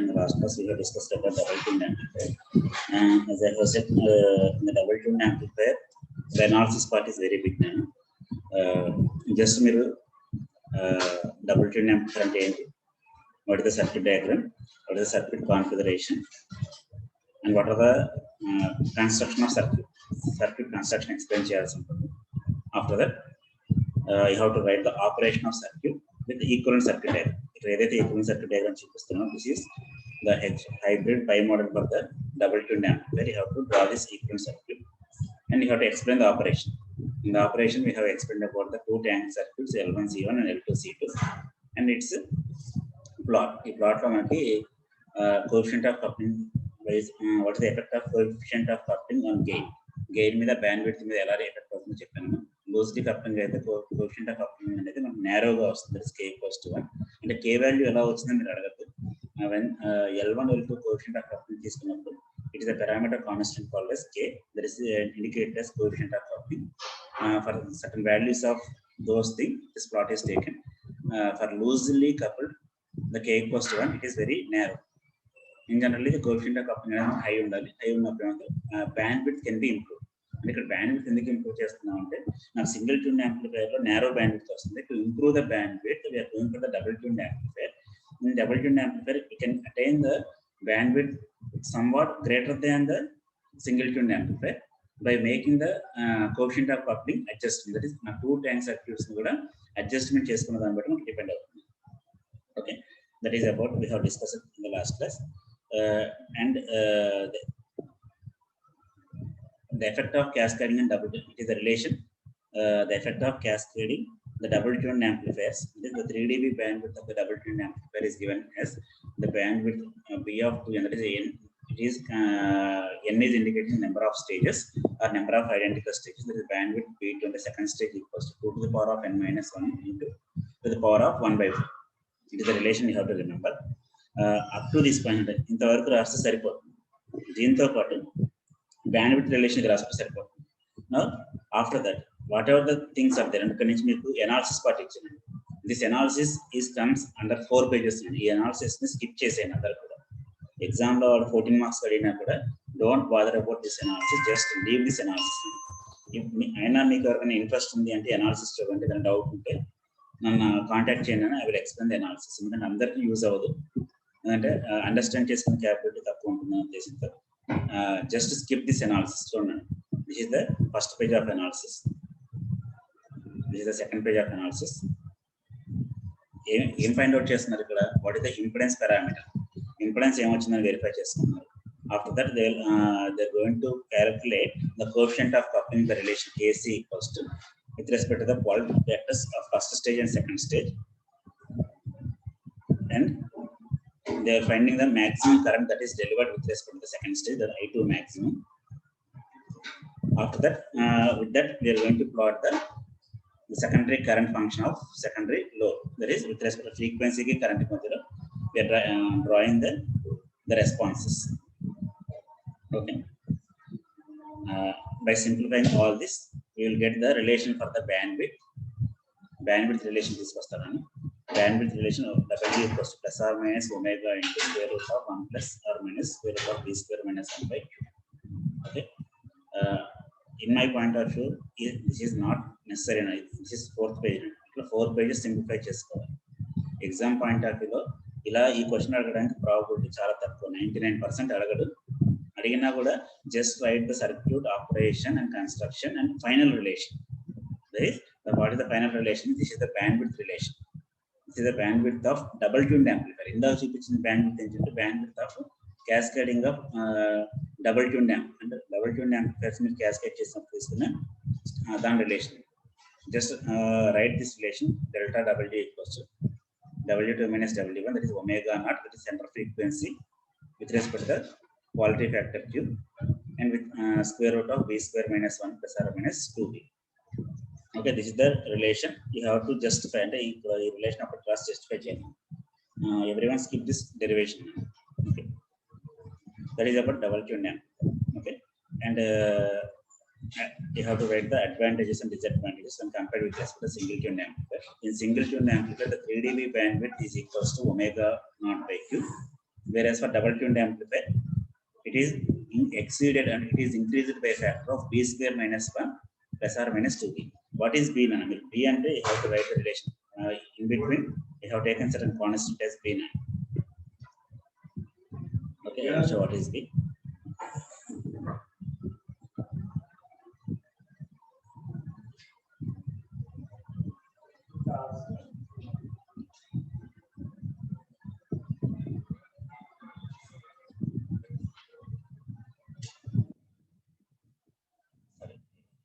in the last class we have discussed about double tuned amplifier. And as I have said, in the double tuned amplifier, the analysis part is very big now. Just mirror double tuned amplifier. What is the circuit diagram? What is the circuit configuration? And what are the construction of circuit? Circuit construction explain cheyalsi untundi. After that, you have to write the operation of circuit with the equivalent circuit diagram. If equivalent circuit diagram chupistunna, this is the hybrid pi model for the double tuned amplifier. You have to draw this equivalent circuit and you have to explain the operation. In the operation, we have explained about the two tank circuits L1 C1 and L2 C2 and its plot. The plot lo manaki coefficient of coupling is what is the effect of coefficient of coupling on gain. Gain మీద bandwidth మీద ఎలా effect అవుతుందో చెప్పాను. Loosely coupling అయితే coefficient of coupling అనేది మనకు నేరోగా వస్తుంది. k = 1 అంటే k వాల్యూ ఎలా వచ్చిందో మీరు అడగద్దు. when L1 L2 coefficient of coupling తీసుకున్నప్పుడు it is a parameter constant called as k, that is indicated as coefficient of coupling. For certain values of those things this plot is taken. For loosely coupled the k = 1, it is very narrow. In generally the coefficient of coupling high undali. High unnappudu bandwidth can be improved. And ఇక్కడ bandwidth ఎందుకు improve చేస్తున్నాం అంటే నాకు single tune amplifier లో narrow bandwidth వస్తుంది. To improve the bandwidth we are going for the double tuned amplifier. In double tuned amplifier we can attain the bandwidth somewhat greater than the single tuned amplifier by making the coefficient of coupling adjustment. That is నా two tank circuits ని కూడా adjustment చేసుకున్న దాన్ని బట్టి మనకు depend అవుతుంది. Okay, that is about we have discussed in the last class. And the effect of cascading and double tuned, it is the relation. The effect of cascading the double tuned amplifiers, the 3 dB bandwidth of the double tuned amplifier is given as the bandwidth B of 2, and that is n. It is n is indicating number of stages or number of identical stages. That is bandwidth B2 on the second stage equals to 2 to the power of n minus 1 into to the power of 1/4. It is the relation you have to remember. Up to this point ఇంతవరకు రాస్తే సరిపోతుంది. దీంతో పాటు bandwidth relation రాస్తే సరిపోతుంది. Now after that whatever the things are there, ఇక్కడ నుంచి మీకు analysis part ఇచ్చాను. This analysis comes under 4 pages. ఈ analysis ని skip చేసేయండి అందరూ కూడా. ఎగ్జామ్ లో 14 మార్క్స్ అడిగినా కూడా don't bother about this analysis, just leave this analysis. అయినా మీకు ఎవరికైనా ఇంట్రెస్ట్ ఉంది అంటే అనాలిసిస్ చూడండి. ఏదైనా డౌట్ ఉంటే నన్ను కాంటాక్ట్ చేయండి. I will explain the analysis. ఎందుకంటే అందరికీ యూజ్ అవ్వదు, ఎందుకంటే అండర్స్టాండ్ చేసుకునే క్యాపబిలిటీ తక్కువ ఉంటుంది ఉద్దేశంతో. జస్ట్ స్కిప్ దిస్ అనాలిసిస్ చూడండి. This is the first page of analysis, this is the second page of analysis. ఏం ఫైండ్ అవుట్ చేస్తున్నారు ఇక్కడ? What is the impedance parameter. Impedance ఏమొచ్చిందని వెరిఫై చేసుకున్నారు. After that they're going to calculate the coefficient of coupling, the relation AC equals to with respect to the polarity vectors of first stage and second stage, and they are finding the maximum current that is delivered with respect to the second stage, the I2 maximum. After that with that we are going to plot the secondary current function of secondary load, that is with respect to frequency ki current madhyalo we are drawing the responses. Okay, by simplifying all this we will get the relation for the bandwidth relation తీసుకొస్తాను. Bandwidth relation of W equals to plus or minus omega into square root of 1 plus or minus square root of b square minus 1 by q. Okay, in my point of view this is not necessary. This is 4th page. ఇట్లా 4 pages simplify చేసుకోవాలి. Exam point of వ్యూలో ఇలా ఈ question అడగడానికి probability చాలా తక్కువ, 99% అడగడు. అడిగినా కూడా just right the circuit operation and construction and final relation. What is the final relation? This is the bandwidth relation. This is the bandwidth of double tuned amplifier. ఇందాక చూపించిన bandwidth ఏంటంటే bandwidth of cascading of double tuned amplifier. అంటే double tuned amplifiers మీరు cascade చేసినప్పుడు తీసుకున్న దాని relation. Just write this relation delta WD equals to W2 minus W1, that is omega naught, that is center frequency with respect to the quality factor Q, and with square root of b square minus 1 plus or minus 2b. Okay, this is the relation. You have to justify and ఈ relation of class justify చేయాలి. Everyone skip this derivation. Okay, that is about double tuned amplifier. Okay, and you have to write the advantages and disadvantages when compared with respect to single tuned amplifier. In single tuned amplifier the 3 dB bandwidth is equals to omega naught by q, Whereas for double tuned amplifier, it is exceeded and it is increased by a factor of b square minus 1 plus or minus 2b. What is b? B and you have to write the relation. In between, you have taken certain constant as b. Okay, so what is b?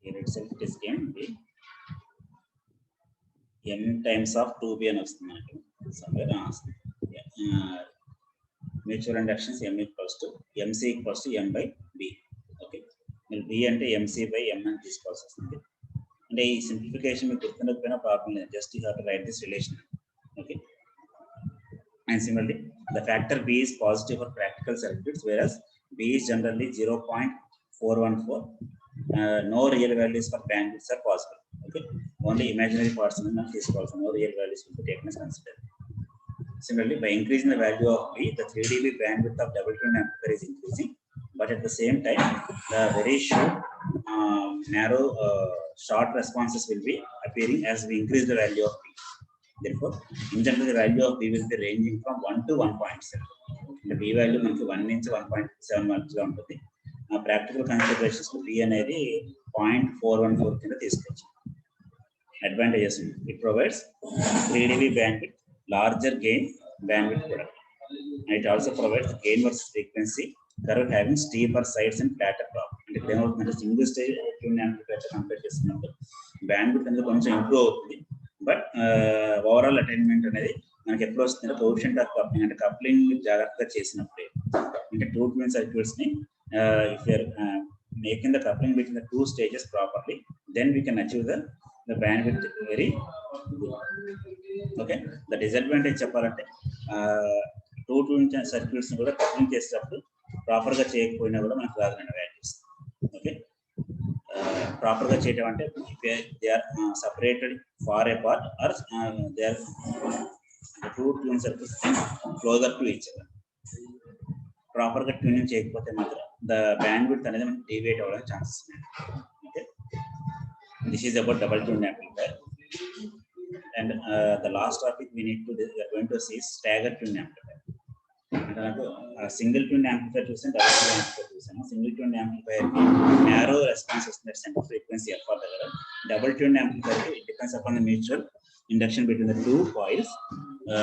Here itself it is given b n times of 2b అని వస్తుంది మనకి somewhere. Mutual inductions m equals to mc equals to m by b. Okay, మీరు b అంటే mc by m అని తీసుకోవాల్సి వస్తుంది. అంటే ఈ సింప్లిఫికేషన్ మీకు గుర్తుండకపోయినా ప్రాబ్లం లేదు, just you have to right this relation. Okay, and similarly the factor b is positive for practical circuits, whereas b is generally 0.414. No real values for bandwidths are possible. Okay, only imaginary parts are not feasible, so no real values will be taken as considered. Similarly, by increasing the value of b, the 3 dB bandwidth of double tuned amplifier is increasing, but at the same time the very short narrow short responses will be appearing as we increase the value of b. Therefore, in general, the value of b will be ranging from 1 to 1.7. The b value మనకి 1 నుంచి 1.7 మధ్యలో ఉంటుంది. Practical considerations b అనేది 0.414 కింద తీసుకోవచ్చు. Advantages: it provides 3 dB bandwidth, larger gain bandwidth product. And it also provides gain versus frequency curve having steeper sides and flatter top. And if they are single stage tuned amplifier compare చేస్తున్నప్పుడు bandwidth అనేది కొంచెం improve అవుతుంది, but overall attainment అనేది మనకి ఎప్పుడు వస్తుంది coefficient of coupling, అంటే coupling జాగ్రత్తగా చేసినప్పుడు, అంటే టూ ట్యూన్ సర్క్యూట్స్ ని if you are making the coupling between the two stages properly, then we can achieve the bandwidth very good. Okay, the disadvantage చెప్పాలంటే టూ ట్యూన్ సర్క్యూట్స్ ని కూడా coupling చేసేటప్పుడు proper గా చేయకపోయినా కూడా మనకు రాదన్న వాల్యూస్. ఓకే, ప్రాపర్ గా చేయడం అంటే they are separated far apart or they are the two tune circuits closer to each other. Proper గా ట్యూనింగ్ చేయకపోతే మాత్రం ద బ్యాండ్విడ్త్ అనేది మనకి డీవియేట్ అవ్వడానికి ఛాన్సెస్ ఉన్నాయి. Okay, this is about double tune amplifier. And the last topic we are going to see stagger tune amplifier. అంటే నాకు single tune amplifier చూసాను, డబుల్ ట్యూన్ యాంప్లిఫైర్ చూసాను. సింగిల్ ట్యూన్ యాంప్లిఫైర్ కి narrow response వస్తుంది centre frequency F దగ్గర. Double tune amplifier కి it depends upon the mutual induction between the two coils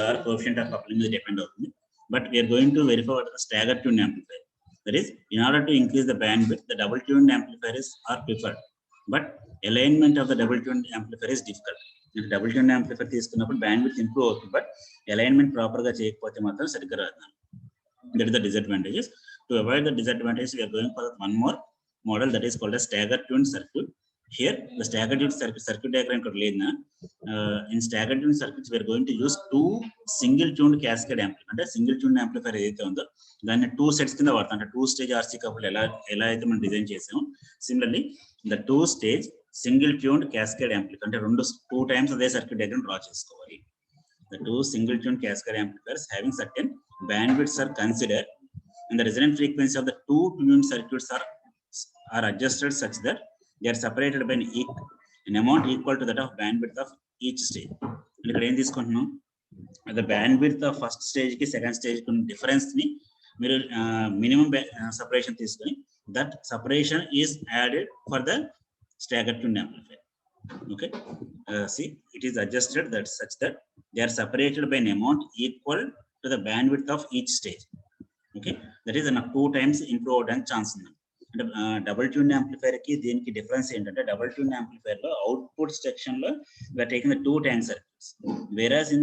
or coefficient of coupling మీద depend అవుతుంది. But we are going to verify what the stagger tuned amplifier. That is, in order to increase the bandwidth, the double tuned amplifiers are preferred. But alignment of the double tuned amplifier is difficult. If double tuned amplifier తీసుకున్నప్పుడు bandwidth improve అవుతుంది, but alignment proper గా చేయకపోతే మాత్రం సరిగ్గా రాదు. That is the disadvantages. To avoid the disadvantages, we are going for one more model that is called a stagger tuned circuit. Here, the stagger tuned circuit diagram ఇక్కడ లేదన్నా. In stagger tuned circuits, we are going to use two single tuned cascade amplifier. అంటే single tune amplifier ఏదైతే ఉందో దాన్ని two sets కింద వాడతాం. అంటే two stage RC couple ఎలా అయితే మనం డిజైన్ చేసాము, similarly the two stage single tuned cascade amplifier అంటే టూ టైమ్స్ అదే సర్క్యూట్ డయాగ్రామ్ డ్రా చేసుకోవాలి. The two single tuned cascade amplifiers having certain bandwidths are considered, and the resonant frequency of the two tuned circuits are adjusted such that they are separated by an amount equal to that of bandwidth of each stage. And ఇక్కడ ఏం తీసుకుంటున్నాం, the bandwidth of first stage కి second stage కి difference ని మీరు minimum separation తీసుకొని that separation is added for the stagger tuned amplifier. Okay, see, it is adjusted that such that they are separated by an amount equal to the bandwidth of each stage. Okay, that is enough two times improved and chance. And double tuned amplifier ki deeniki difference entante double tuned amplifier lo output section lo we are taking the two tank circuits, whereas in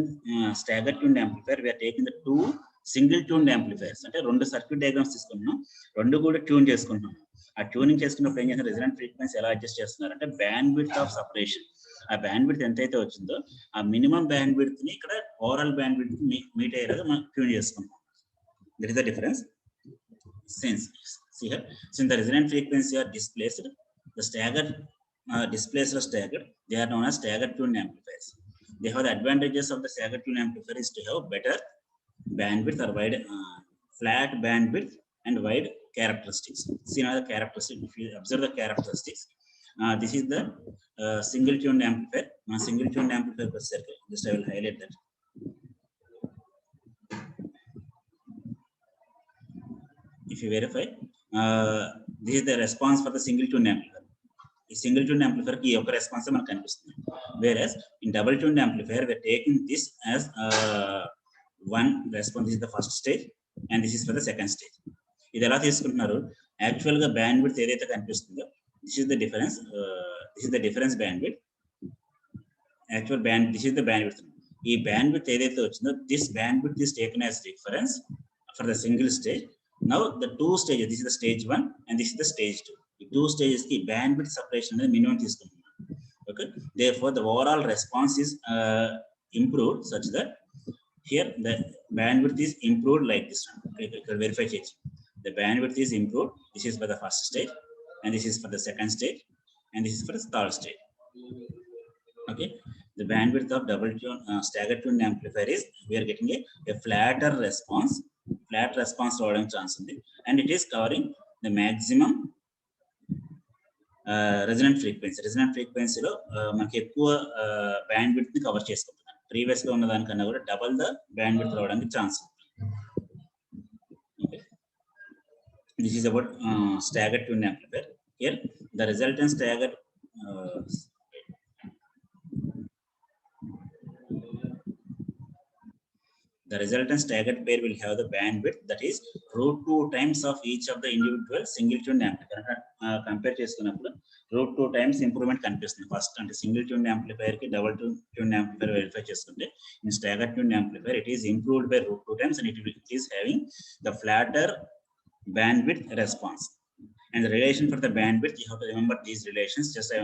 stagger tuned amplifier we are taking the two single tuned amplifiers. అంటే రెండు circuit diagrams తీసుకుంటున్నాం, రెండు కూడా tune చేసుకుంటున్నాం. ఆ tuning చేసుకున్నప్పుడు ఏం చేస్తారు, రెసొనెంట్ ఫ్రీక్వెన్సీ ఎలా అడ్జస్ట్ చేస్తున్నారు అంటే బ్యాండ్విడ్త్ ఆఫ్ సెపరేషన్. ఆ బ్యాండ్విడ్త్ ఎంతైతే వచ్చిందో ఆ మినిమం బ్యాండ్విడ్త్ ని ఇక్కడ ఓవరాల్ బ్యాండ్విడ్త్ మీట్ అయ్యేలాగా మనం ట్యూన్ చేసుకుంటాం. That is the difference. Since the resonant frequency are displaced, the stagger displaced or staggered, they are known as stagger tuned amplifiers. They have the advantages of the stagger tuned amplifier is to have better bandwidth or wide flat bandwidth and wide characteristics. See now the characteristics. If you observe the characteristics, this is the single tuned amplifier. Single tuned amplifier per circle. Just I will highlight that. If you verify, this is the response for the single tuned amplifier. ఈ single tune amplifier కి ఈ యొక్క response మనకు కనిపిస్తుంది. Whereas in double tuned amplifier we are taking this as one response. This is the first stage and this is for the second stage. ఇది ఎలా తీసుకుంటున్నారు? Actual గా బ్యాండ్ విడ్త్ ఏదైతే కనిపిస్తుందో this is the difference. This is the difference bandwidth. Actual band, this is the bandwidth. ఈ bandwidth ఏదైతే వచ్చిందో this bandwidth is taken as reference for the single stage. Now the two stages, this is the stage 1 and this is the stage 2. The two stages ki bandwidth separation అనేది minimum తీసుకుంటున్నాం. Okay, therefore the overall response is improved such that here the bandwidth is improved like this one. Okay, you can verify it. The bandwidth is improved. This is for the first stage and this is for the second stage and this is for the third stage. Okay, the bandwidth of double tune staggered tuned amplifier is we are getting a flatter response. Flat response రావడం chance ఉంది and it is covering the maximum resonant frequency. Resonant frequency లో మనకి ఎక్కువ bandwidth ని cover చేసుకుంటున్నాం. Previous గా ఉన్న దానికన్నా కూడా డబుల్ ద bandwidth రావడానికి ఛాన్స్ ఉంది. Okay, this is about staggered tuned amplifier. Here the resultant staggered the resultant staggered pair will have the bandwidth that is √2 times of each of the individual single tuned amplifier. Compare చేసుకున్నప్పుడు √2 times improvement కనిపిస్తుంది. First అంటే single tuned amplifier కి double tuned amplifier verify చేసుకుంటే in staggered tuned amplifier it is improved by √2 times and it is having the flatter bandwidth response. And the relation for the bandwidth, you have to remember these relations. Just I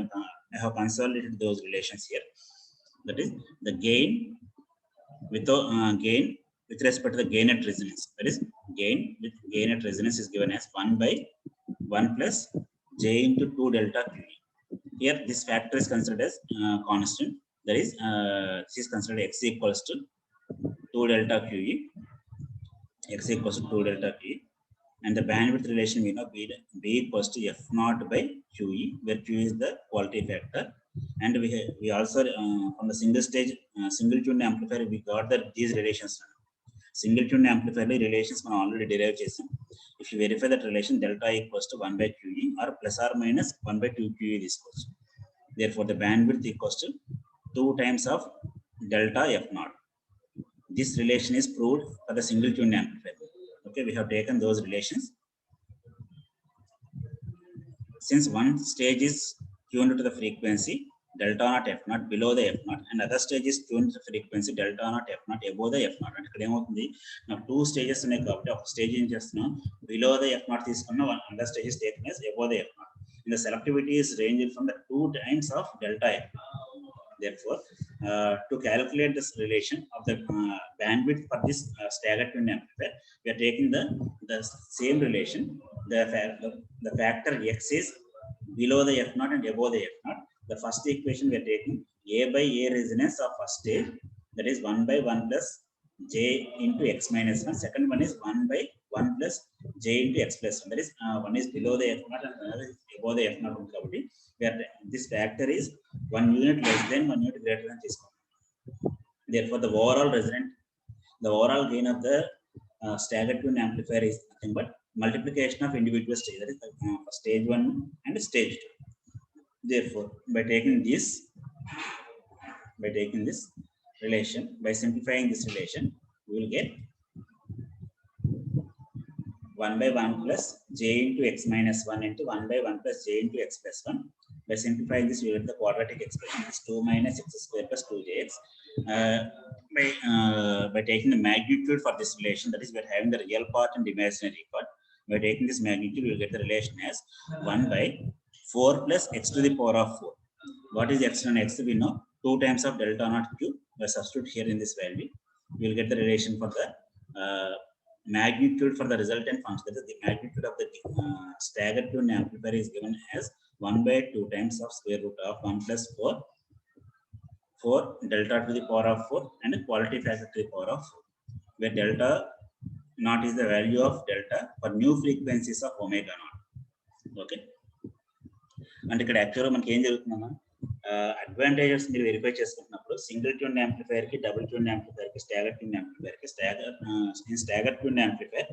have consolidated those relations here. That is the gain gain with respect to the gain at resonance. That is gain with gain at resonance is given as 1 by 1 plus j into 2 delta QE. Here this factor is considered as constant. That is this is considered x equals to 2 delta QE. X equals to 2 delta QE. And the bandwidth relation we know B equals to F naught by QE, where QE is the quality factor. And we also from the single stage single tuned amplifier we got that these relations. Single tuned amplifier relations మనం already derive చేసాం. If you verify that relation, delta equals to 1 by QE or plus or minus 1 by 2 QE equals. Therefore the bandwidth equals to 2 times of delta F naught. This relation is proved for the single tuned amplifier. Okay, we have taken those relations. Since one stage is tuned to the frequency delta naught F naught below the F naught and other stage is tuned to the frequency delta naught F naught above the F naught. అంటే ఇక్కడ ఏమవుతుంది, నాకు two stages ఉన్నాయి కాబట్టి ఒక stage ఏం చేస్తున్నాం below the F naught తీసుకున్నా, one other stage is taken as above the F naught. And the selectivity is ranging from the 2 times of delta F. Therefore, to calculate this relation of the bandwidth for this staggered tuned amplifier, we are taking the same relation. The factor x is below the F naught and above the F naught. The first equation we are taking A by A resonance of first stage, that is 1 by 1 plus j into x minus 1. Second one is 1 by 1 plus j into x plus 1. That is one is below the F naught and another is above the F naught. This factor is 1 unit less than 1 unit greater than this. Therefore, the overall gain of the staggered tuned amplifier is nothing but multiplication of individual stages. That is stage 1 and stage 2. Therefore, by taking this relation, by simplifying this relation, we will get 1 by 1 plus j into x minus 1 into 1 by 1 plus j into x plus 1. By simplifying this, we get the quadratic expression as 2 minus x square plus 2jx. By taking the magnitude for this relation, that is, we are having the real part and the imaginary part. By taking this magnitude, we will get the relation as 1 by 4 plus x to the power of 4. What is x and x? We know 2 times of delta naught q. By substitute here in this value, we will get the relation for the magnitude for the resultant function. That is, the magnitude of the staggered tuned amplifier is given as 1 by 2 times of square root of 1 plus 4 delta to the power of 4 and the quality factor to the power of 4, where delta naught is the value of delta for new frequencies of omega naught. Okay. And ఇక్కడ యాక్చువల్గా మనకి ఏం జరుగుతుందన్నా advantages మీరు verify చేసుకుంటున్నప్పుడు single tune amplifier కి double tune amplifier కి stagger tune amplifier కి stagger tune amplifier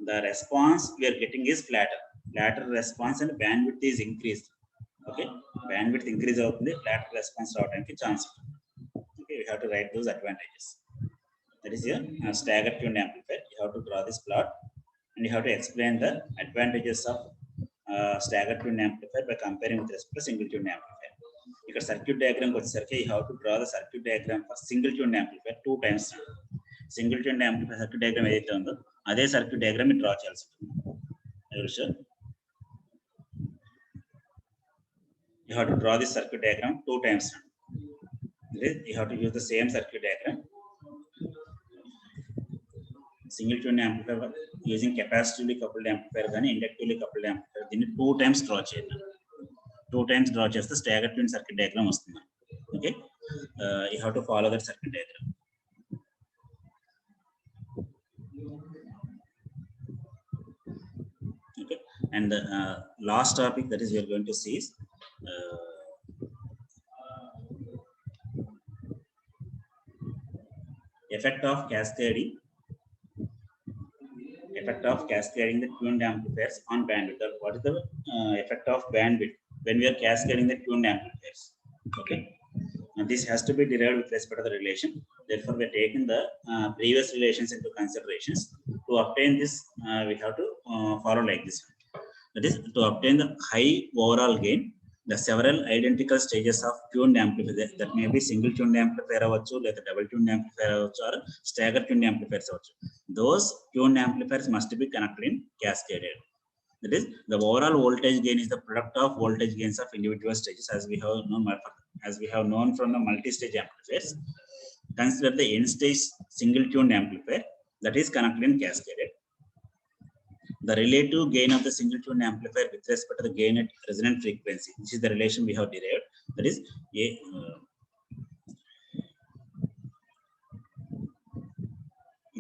the response we are getting is flatter response and bandwidth is increased. Okay, bandwidth increase అవుతుంది, flatter response రావడానికి chance ఉంటుంది. Okay, we have to write those advantages. That is your stagger tuned amplifier. You have to draw this plot and you have to explain the advantages of stagger tuned amplifier by comparing with respect to single tuned amplifier. ఇక్కడ circuit diagram వచ్చేసరికి you have to draw the circuit diagram for single tuned amplifier 2 times. Single tune amplifier circuit diagram ఏదైతే ఉందో అదే circuit diagram draw చేయాల్సి ఉంటుంది. You have to draw this circuit diagram 2 times. You have to use the same circuit diagram. Single tune amplifier using capacitively coupled amplifier కానీ inductively coupled amplifier దీన్ని 2 times draw చేయాలి. 2 times draw చేస్తే stagger tune circuit diagram వస్తుంది. Okay, you have to follow that circuit diagram. Okay, and the last topic that is we are going to see is effect of cascading the tuned amplifiers on bandwidth. What is the effect of bandwidth when we are cascading the tuned amplifiers? Okay, and this has to be derived with respect to the relation. Therefore, we are taking the previous relations into considerations. To obtain this, we have to follow like this. That is, to obtain the high overall gain, the several identical stages of tuned amplifier, that may be single tuned amplifier avachchu, like double tuned amplifier avachchu, or stagger tuned amplifiers avachchu. Those tuned amplifiers must be connected in cascaded. That is, the overall voltage gain is the product of voltage gains of individual stages, as we have known from the multi-stage amplifiers. Consider the n-stage single tuned amplifier that is connected in cascaded. The relative gain of the single tuned amplifier with respect to the gain at resonant frequency. This is the relation we have derived. That is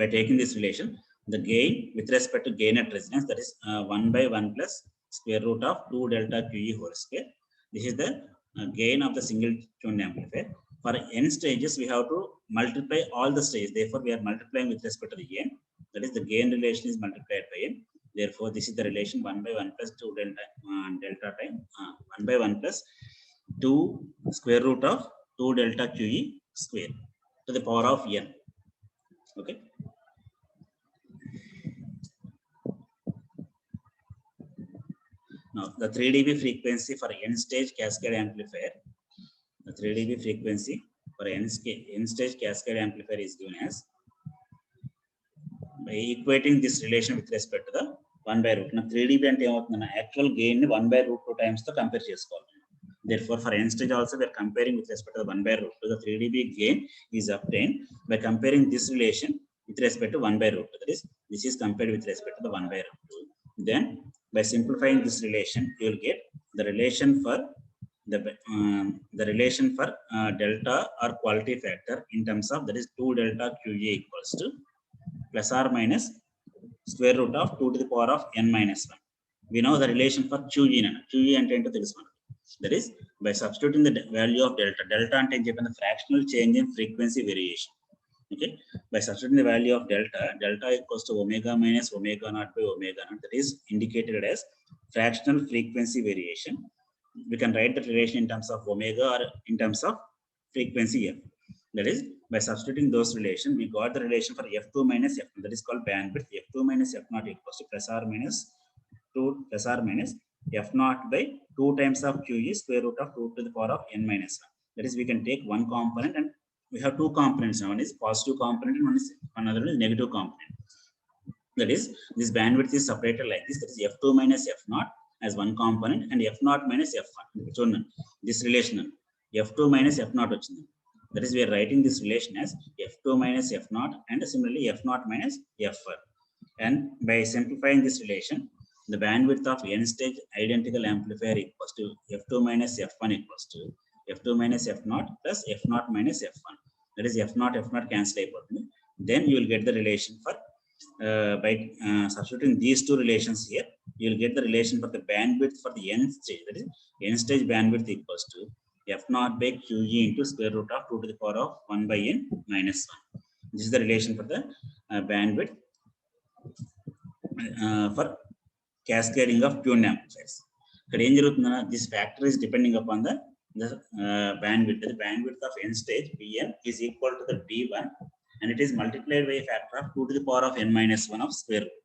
by taking this relation, the gain with respect to gain at resonance, that is 1 by 1 plus square root of 2 delta QE whole square. This is the gain of the single tuned amplifier. For n stages, we have to multiply all the stages. Therefore, we are multiplying with respect to the n. That is, the gain relation is multiplied by n. Therefore, this is the relation 1 by 1 plus 2 delta time 1 by 1 plus 2 square root of 2 delta QE square to the power of n. Okay. Now, the 3 dB frequency for n-stage cascade amplifier, the 3 dB frequency for n-stage cascade amplifier is given as by equating this relation with respect to the 1 by root. Now, 3 dB ante emovutundi, actual gain 1 by root 2 times to compare chesukovali. Therefore, for n-stage also we are comparing with respect to the 1 by root 2. The 3 dB gain is obtained by comparing this relation with respect to 1 by root 2. That is, this is compared with respect to the 1 by root 2. Then, by simplifying this relation, you will get the relation for delta or quality factor in terms of, that is 2 delta QA equals to plus or minus square root of 2 to the power of n minus 1. We know the relation for QE. QE ante ento telusu. That is, by substituting the value of delta ante the fractional change in frequency variation. Okay, by substituting the value of delta equals to omega minus omega naught by omega naught, that is indicated as fractional frequency variation. We can write the relation in terms of omega or in terms of frequency f. That is, by substituting those relations, we got the relation for f2 minus f0. That is called bandwidth. F2 minus f0 equals to plus or minus 2 plus or minus f0 by 2 times of QE square root of 2 to the power of n minus 1. That is, we can take one component and we have two components. One is positive component and another is negative component. That is, this bandwidth is separated like this. That is f2 minus f0 as one component and f0 minus f1. This relation f2 minus f0 వచ్చింది. That is, we are writing this relation as f2 minus f0 and similarly f0 minus f1. And by simplifying this relation, the bandwidth of n-stage identical amplifier equals to f2 minus f1 equals to f2 minus f0 plus f0 minus f1. That is, f0 cancel అయిపోతుంది. Then you will get the relation for by substituting these two relations here, you will get the relation for the bandwidth for the n stage. That is, n stage bandwidth equals to f naught by QE into square root of 2 to the power of 1 by n minus 1. This is the relation for the bandwidth for cascading of tuned amplifiers. This factor is depending upon the bandwidth. The bandwidth of n stage Bn is equal to the B1, and it is multiplied by a factor of 2 to the power of n minus 1 of square root.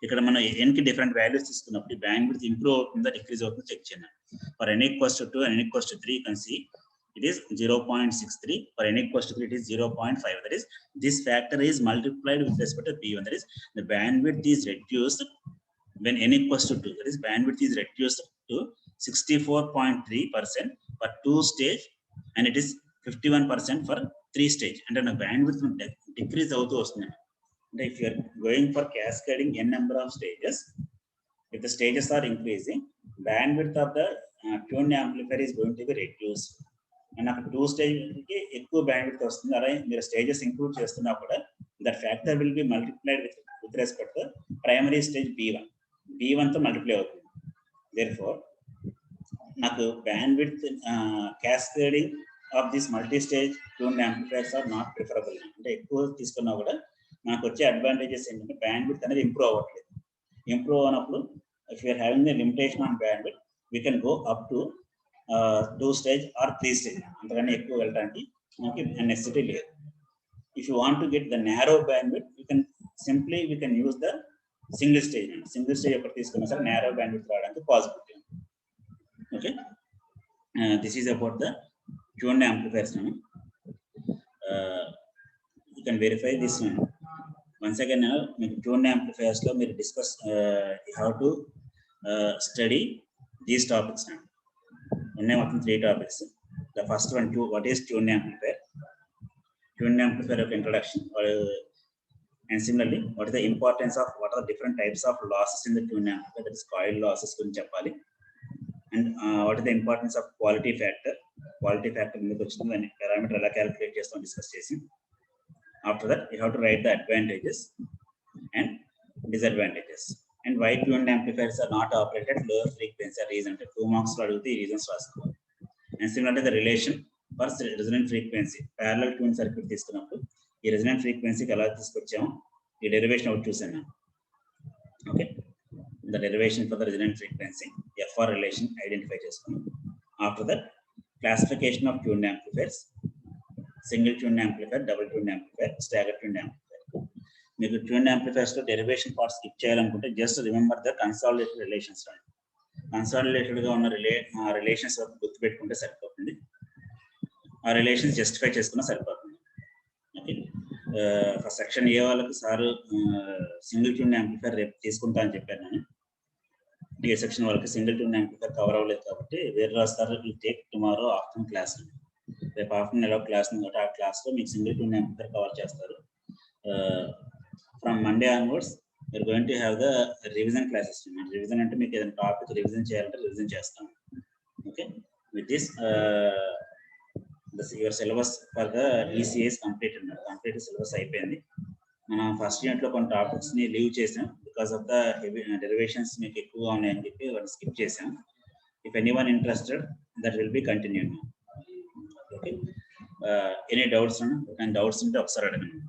ఇక్కడ మనం n కి different values తీసుకున్నప్పుడు bandwidth improve అవుతుందా decrease అవుతుందో check చేయండి. For n equals to 2 and n equals to 3 you can see it is 0.63. For n equals to 3 it is 0.5. That is, this factor is multiplied with respect to B1. That is, the bandwidth is reduced when n equals to 2. That is, bandwidth is reduced to 64.3% for 2 stage, and it is 51% for 3 stage. And then the bandwidth decrease out to. If you are going for cascading n number of stages, if the stages are increasing, bandwidth of the tuned amplifier is going to be reduced. And after 2 stages, ఎక్కువ bandwidth వస్తుంది. అలాగే మీరు stages include చేస్తున్నా కూడా that factor will be multiplied with respect to primary stage B1 తో multiply అవుతుంది. Therefore, నాకు bandwidth cascading of this multi-stage tuned amplifiers are not preferable. అంటే ఎక్కువ తీసుకున్నా కూడా నాకు వచ్చే అడ్వాంటేజెస్ ఏంటంటే బ్యాండ్విడ్త్ అనేది ఇంప్రూవ్ అవ్వట్లేదు. ఇంప్రూవ్ అయినప్పుడు if you're having the limitation on bandwidth, we can go up to 2 stage or 3 stage. అంతకన్నా ఎక్కువ వెళ్ళడానికి మనకి నెసెసిటీ లేదు. If you want to get the narrow bandwidth, we can use the single stage. Single stage ఒకటి తీసుకున్నా సరే narrow bandwidth రావడానికి possibility. Okay, this is about the tuned amplifiers. You can verify this one. Once again, tuned amplifiers lo meer discuss how to study these topics. Unne motham 3 topics. The first one, what is tuned amplifier? Tuned amplifier of introduction, and similarly, what is the importance of, what are the different types of losses in the tuned amplifier? That is coil losses gurinchi cheppali. And what is the importance of quality factor? Quality factor ఎందుకు వచ్చింది, దాని parameter ఎలా calculate చేస్తాం discuss చేసి. After that, you have to write the advantages and disadvantages, and why tuned amplifiers are not operated at lower frequency reason. 2 marks lo adugute reasons raskoవాలి. And similarly, the relation for resonant frequency, parallel tuned circuit తీసుకున్నప్పుడు ఈ resonant frequency కి ఎలా తీసుకొచ్చాము, ఈ derivation out చూసాను. Okay, the derivation for the resonant frequency, FR relation identify చేసుకున్నాం. After that, classification of tuned amplifiers, single tuned amplifier, double tuned amplifier, staggered tuned amplifier. మీకు tuned amplifiers లో derivation part skip చేయాలనుకుంటే just remember the consolidated relations. Consolidated గా ఉన్న relations వరకు గుర్తుపెట్టుకుంటే సరిపోతుంది. ఆ రిలేషన్స్ జస్టిఫై చేసుకున్నా సరిపోతుంది. ఓకే, సెక్షన్ ఏ వాళ్ళకి సారు సింగిల్ tuned amplifier రేపు తీసుకుంటా అని చెప్పాను నేను. ఏ సెక్షన్ వాళ్ళకి సింగిల్ tuned amplifier కవర్ అవ్వలేదు కాబట్టి వేరే రాస్తారు, టేక్ టుమారో ఆఫ్టర్నూన్ క్లాస్. రేపు ఆఫ్టర్నూన్ ఎలా క్లాస్ ఉంది కాబట్టి ఆ క్లాస్లో మీకు సింగిల్ tuned amplifier కవర్ చేస్తారు. From Monday onwards you're going to have the revision classes. Revision అంటే మీకు ఏదైనా టాపిక్ రివిజన్ చేయాలంటే రివిజన్ చేస్తాం. Okay, with this your syllabus for the ECA is complete syllabus అయిపోయింది. మనం ఫస్ట్ యూనిట్ లో కొన్ని టాపిక్స్ ని లీవ్ చేసాం because of the heavy derivations మీకు ఎక్కువగా ఉన్నాయని చెప్పి వాటిని స్కిప్ చేసాం. If anyone interested, that will be continued. Okay, any doubts ఉంటే ఒకసారి అడగండి.